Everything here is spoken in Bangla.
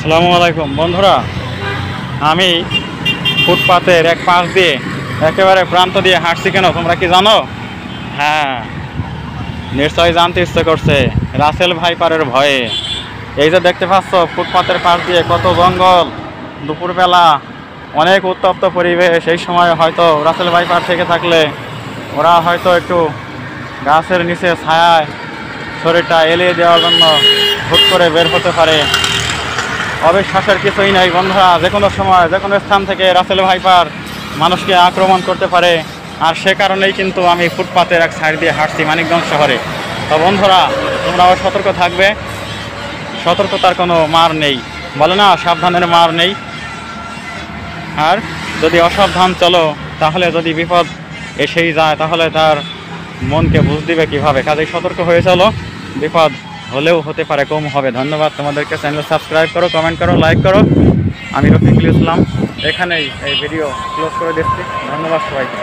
আসসালামু আলাইকুম বন্ধুরা, আমি ফুটপাতের এক পাশ দিয়ে একেবারে প্রান্ত দিয়ে হাঁটছি। কেন তোমরা কি জানো? হ্যাঁ, নিশ্চয়ই জানতে ইচ্ছে করছে। রাসেল ভাইপারের ভয়ে। এই যে দেখতে পাচ্ছ ফুটপাতের পাশ দিয়ে কত জঙ্গল, দুপুরবেলা অনেক উত্তপ্ত পরিবেশ। এই সময় হয়তো রাসেল ভাইপার থেকে থাকলে ওরা হয়তো একটু গাছের নিচে ছায়ায় শরীরটা এলিয়ে দেওয়ার জন্য হুট করে বের হতে পারে। অবিশ্বাসের কিছুই নাই বন্ধুরা, যে কোনো সময় যে কোনো স্থান থেকে রাসেল ভাইপার মানুষকে আক্রমণ করতে পারে। আর সে কারণেই কিন্তু আমি ফুটপাতের এক সাইড দিয়ে হাঁটছি মানিকগঞ্জ শহরে। তো বন্ধুরা, তোমরাও সতর্ক থাকবে। সতর্কতার কোনো মার নেই, বলে না সাবধানের মার নেই। আর যদি অসাবধান চলো, তাহলে যদি বিপদ এসেই যায় তাহলে তার মনকে বুঝ দিবে কীভাবে। কাজেই সতর্ক হয়ে চলো, বিপদ হলেও হতে পারে, কম হবে। ধন্যবাদ তোমাদেরকে। চ্যানেল সাবস্ক্রাইব করো, কমেন্ট করো, লাইক করো। আমি রফিকুল ইসলাম এখানেই এই ভিডিও ক্লোজ করে দিচ্ছি। ধন্যবাদ সবাইকে।